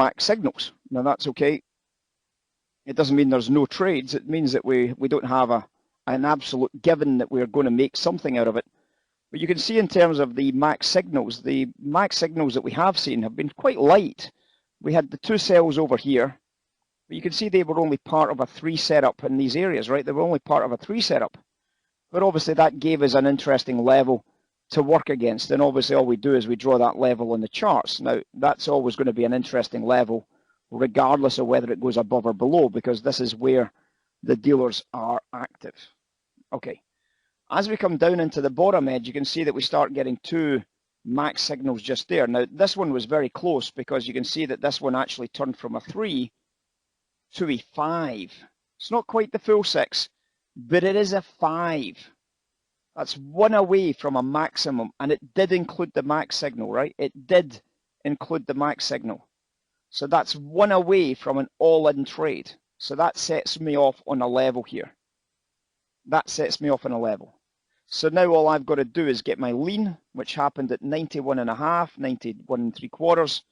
max signals. Now that's okay. It doesn't mean there's no trades. It means that we don't have an absolute given that we're going to make something out of it. But you can see in terms of the max signals that we have seen have been quite light. We had the 2 cells over here, but you can see they were only part of a 3 setup in these areas, right? They were only part of a 3 setup. But obviously that gave us an interesting level to work against, and obviously all we do is we draw that level on the charts. Now that's always going to be an interesting level regardless of whether it goes above or below, because this is where the dealers are active. Okay. As we come down into the bottom edge, you can see that we start getting 2 max signals just there. Now, this one was very close because you can see that this one actually turned from a 3 to a 5. It's not quite the full 6, but it is a 5. That's 1 away from a maximum, and it did include the max signal, right? It did include the max signal. So that's 1 away from an all-in trade. So that sets me off on a level here. That sets me off on a level. So now all I've got to do is get my lean, which happened at 91.5, 91 3/4.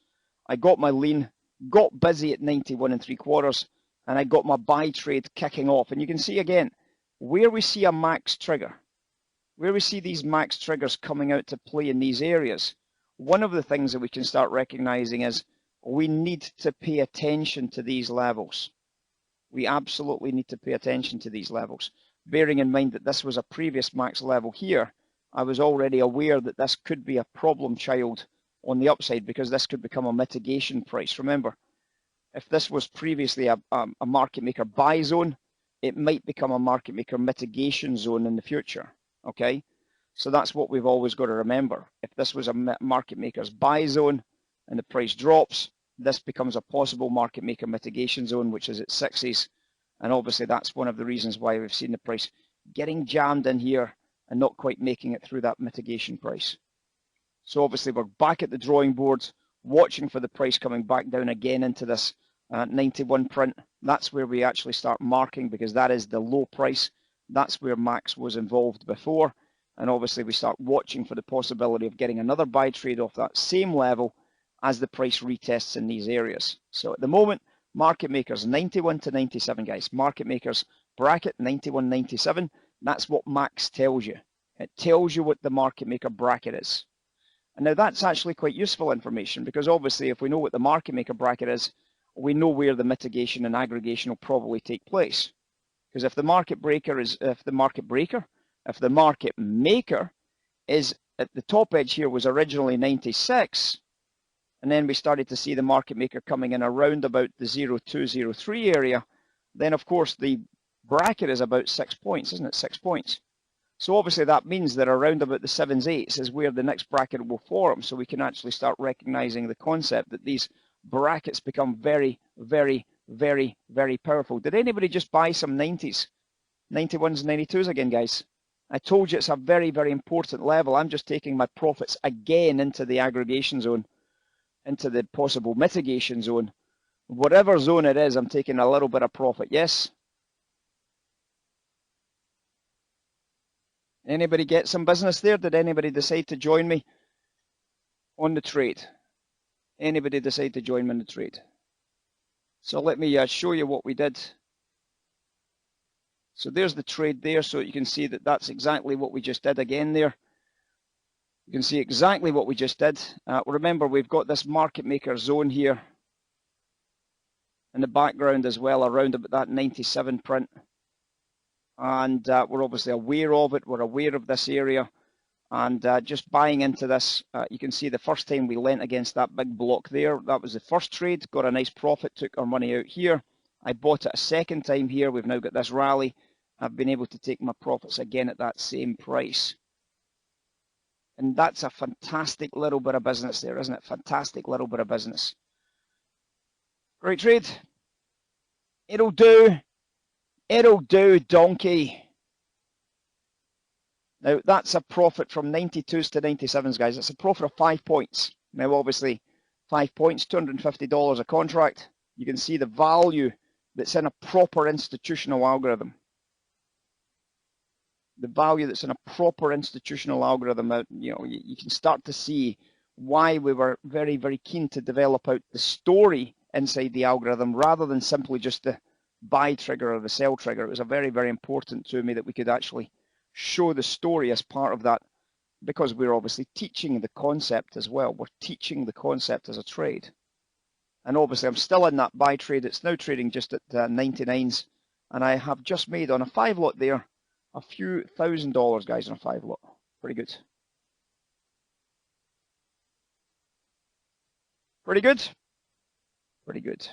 I got my lean, got busy at 91 3/4, and I got my buy trade kicking off. And you can see again, where we see a max trigger, where we see these max triggers coming out to play in these areas, one of the things that we can start recognizing is we need to pay attention to these levels. We absolutely need to pay attention to these levels. Bearing in mind that this was a previous max level here, I was already aware that this could be a problem child on the upside because this could become a mitigation price. Remember, if this was previously a market maker buy zone, it might become a market maker mitigation zone in the future, okay? So that's what we've always got to remember. If this was a market maker's buy zone and the price drops, this becomes a possible market maker mitigation zone, which is at 60s. And obviously that's one of the reasons why we've seen the price getting jammed in here and not quite making it through that mitigation price. So obviously we're back at the drawing board, watching for the price coming back down again into this 91 print. That's where we actually start marking, because that is the low price. That's where max was involved before. And obviously we start watching for the possibility of getting another buy trade off that same level as the price retests in these areas. So at the moment, market makers 91 to 97, guys. Market makers bracket 91, 97. That's what max tells you. It tells you what the market maker bracket is. And now that's actually quite useful information, because obviously if we know what the market maker bracket is, we know where the mitigation and aggregation will probably take place. Because if the market maker is at the top edge here was originally 96, and then we started to see the market maker coming in around about the 0203 area, then of course the bracket is about 6 points, isn't it? 6 points. So obviously that means that around about the 7s, 8s is where the next bracket will form. So we can actually start recognizing the concept that these brackets become very, very, very, very powerful. Did anybody just buy some 90s? 91s, 92s again, guys? I told you it's a very, very important level. I'm just taking my profits again into the aggregation zone, into the possible mitigation zone. Whatever zone it is, I'm taking a little bit of profit. Yes? Anybody get some business there? Did anybody decide to join me on the trade? Anybody decide to join me on the trade? So let me show you what we did. So there's the trade there, so you can see that that's exactly what we just did again there. You can see exactly what we just did. Remember, we've got this market maker zone here in the background as well, around about that 97 print. And we're obviously aware of it. We're aware of this area. And just buying into this, you can see the first time we lent against that big block there, that was the first trade, got a nice profit, took our money out here. I bought it a second time here. We've now got this rally. I've been able to take my profits again at that same price. And that's a fantastic little bit of business there, isn't it? Fantastic little bit of business. Great trade. It'll do. It'll do, donkey. Now, that's a profit from 92s to 97s, guys. It's a profit of 5 points. Now, obviously, 5 points, $250 a contract. You can see the value that's in a proper institutional algorithm. The value that's in a proper institutional algorithm, you can start to see why we were very, very keen to develop out the story inside the algorithm rather than simply just the buy trigger or the sell trigger. It was a very, very important to me that we could actually show the story as part of that, because we're obviously teaching the concept as well. We're teaching the concept as a trade. And obviously I'm still in that buy trade. It's now trading just at 99s. And I have just made on a 5 lot there a few $1,000, guys, on a 5 lot. Pretty good. Pretty good. Pretty good.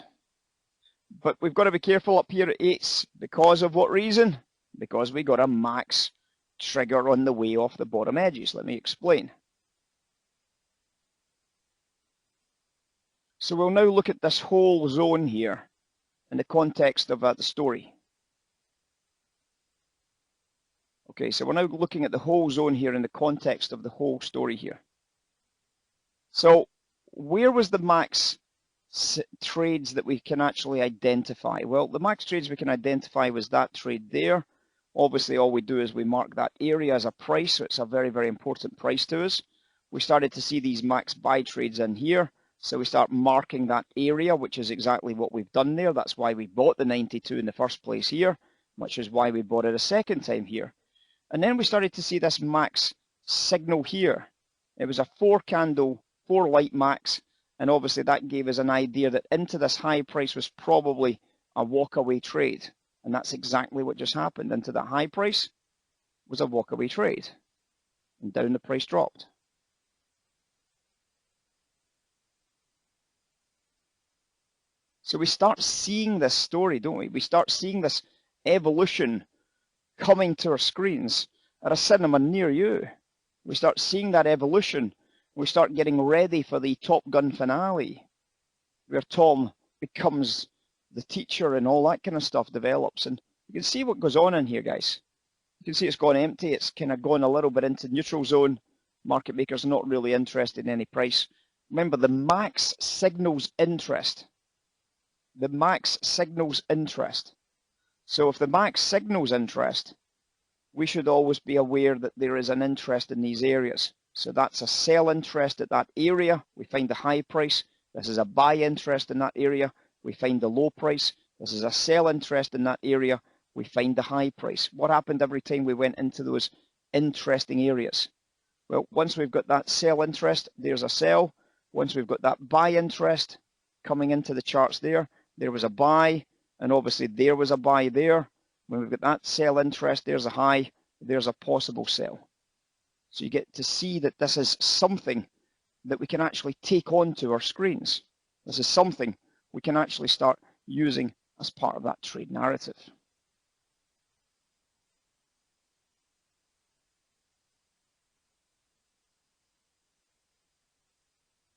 But we've got to be careful up here at 8s. Because of what reason? Because we got a max trigger on the way off the bottom edges. Let me explain. So we'll now look at this whole zone here in the context of the story. Okay, so we're now looking at the whole zone here in the context of the whole story here. So where was the max trades that we can actually identify? Well, the max trades we can identify was that trade there. Obviously, all we do is we mark that area as a price, so it's a very, very important price to us. We started to see these max buy trades in here, so we start marking that area, which is exactly what we've done there. That's why we bought the 92 in the first place here, which is why we bought it a second time here. And then we started to see this max signal here. It was a 4-candle, 4-light max, and obviously that gave us an idea that into this high price was probably a walk-away trade. And that's exactly what just happened. Into that high price was a walk-away trade. And down the price dropped. So we start seeing this story, don't we? We start seeing this evolution coming to our screens at a cinema near you. We start seeing that evolution. We start getting ready for the Top Gun finale, where Tom becomes the teacher and all that kind of stuff develops. And you can see what goes on in here, guys. You can see it's gone empty. It's kind of gone a little bit into neutral zone. Market maker's not really interested in any price. Remember, the max signals interest. The max signals interest. So if the max signals interest, we should always be aware that there is an interest in these areas. So that's a sell interest at that area. We find the high price. This is a buy interest in that area. We find the low price. This is a sell interest in that area. We find the high price. What happened every time we went into those interesting areas? Well, once we've got that sell interest, there's a sell. Once we've got that buy interest coming into the charts there was a buy, and obviously there was a buy there. When we've got that sell interest, there's a high, there's a possible sell. So you get to see that this is something that we can actually take onto our screens. This is something we can actually start using as part of that trade narrative.